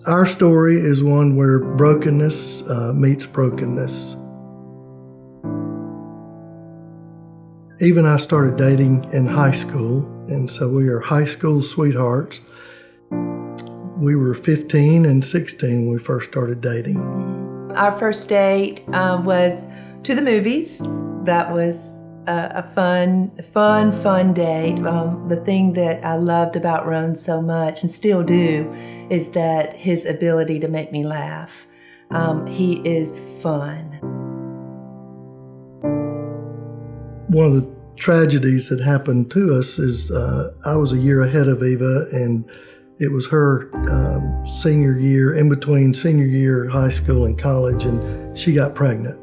Our story is one where brokenness meets brokenness. Eve and I started dating in high school, and so we are high school sweethearts. We were 15 and 16 when we first started dating. Our first date was to the movies. That was a fun date. The thing that I loved about Ron so much, and still do, is that his ability to make me laugh. He is fun. One of the tragedies that happened to us is I was a year ahead of Eva, and it was her senior year, in between senior year high school and college, and she got pregnant.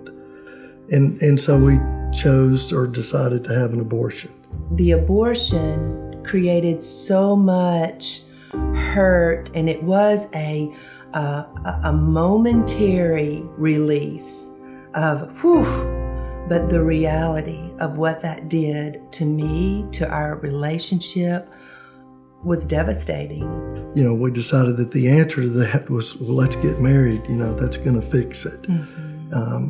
And so we chose or decided to have an abortion. The abortion created so much hurt, and it was a momentary release of whew, but the reality of what that did to me, to our relationship, was devastating. You know, we decided that the answer to that was, well, let's get married. You know, that's going to fix it. Mm-hmm.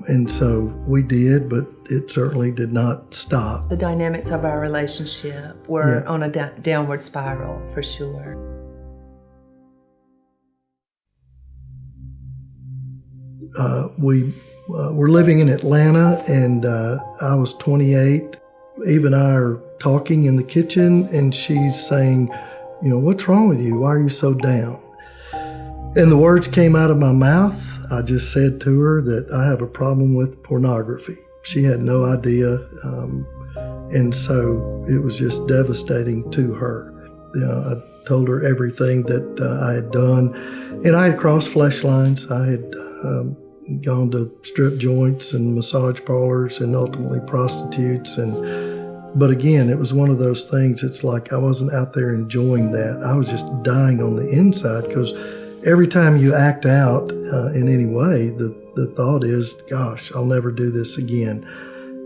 And so we did, but it certainly did not stop. The dynamics of our relationship were on a downward spiral, for sure. We were living in Atlanta, and I was 28. Eve and I are talking in the kitchen, and she's saying, you know, what's wrong with you? Why are you so down? And the words came out of my mouth. I just said to her that I have a problem with pornography. She had no idea. And so it was just devastating to her. You know, I told her everything that I had done. And I had crossed flesh lines. I had gone to strip joints and massage parlors and ultimately prostitutes. But again, it was one of those things. It's like I wasn't out there enjoying that. I was just dying on the inside, because every time you act out in any way, the thought is, gosh, I'll never do this again.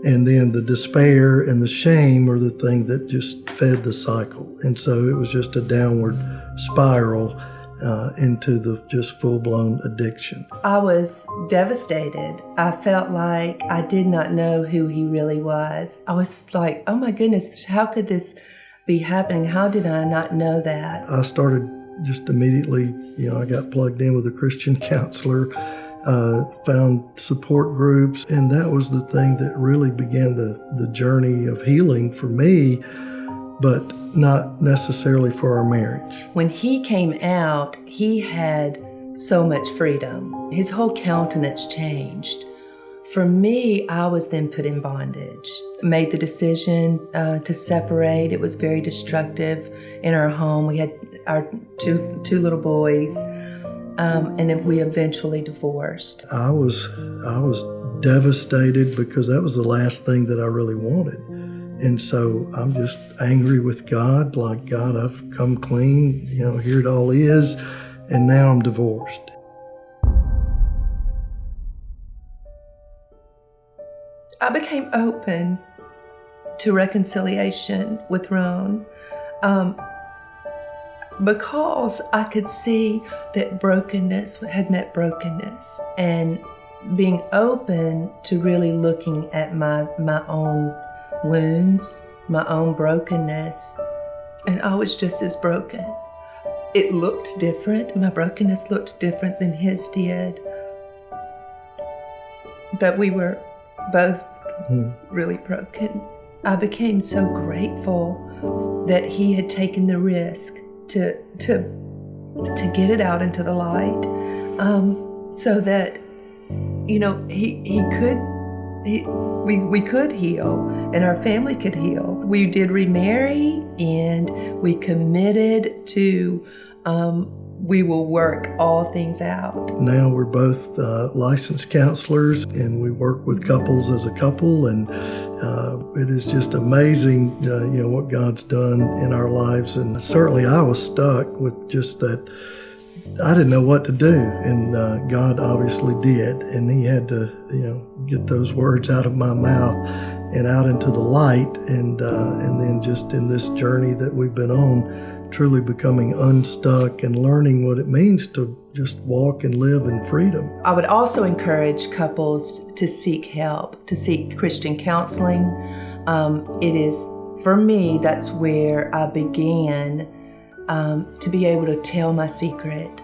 And then the despair and the shame are the thing that just fed the cycle. And so it was just a downward spiral into the just full-blown addiction. I was devastated. I felt like I did not know who he really was. I was like, oh my goodness, how could this be happening? How did I not know that? I started just immediately, you know, I got plugged in with a Christian counselor, found support groups, and that was the thing that really began the journey of healing for me, but not necessarily for our marriage. When he came out, he had so much freedom. His whole countenance changed. For me, I was then put in bondage. Made the decision to separate. It was very destructive in our home. We had our two little boys, and then we eventually divorced. I was devastated, because that was the last thing that I really wanted. And so I'm just angry with God, like, God, I've come clean, you know, here it all is, and now I'm divorced. I became open to reconciliation with Ron because I could see that brokenness had met brokenness, and being open to really looking at my own wounds, my own brokenness, and I was just as broken. It looked different. My brokenness looked different than his did, but we were both really broken. I became so grateful that he had taken the risk to get it out into the light, so that, you know, we could heal, and our family could heal. We did remarry, and we committed to we will work all things out. Now we're both licensed counselors, and we work with couples as a couple, and it is just amazing, you know, what God's done in our lives. And certainly I was stuck with just that. I didn't know what to do, and God obviously did, and He had to, you know, get those words out of my mouth and out into the light, and then just in this journey that we've been on, truly becoming unstuck and learning what it means to just walk and live in freedom. I would also encourage couples to seek help, to seek Christian counseling. It is, for me, that's where I began to be able to tell my secret.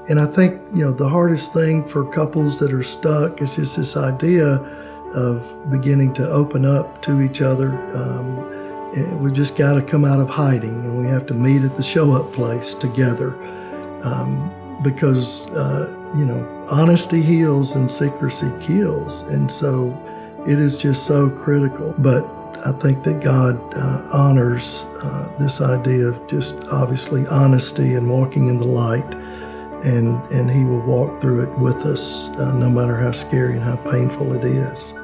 And I think, the hardest thing for couples that are stuck is just this idea of beginning to open up to each other. We just got to come out of hiding, and we have to meet at the show-up place together, because honesty heals and secrecy kills, and so it is just so critical. But I think that God honors this idea of just obviously honesty and walking in the light, and He will walk through it with us, no matter how scary and how painful it is.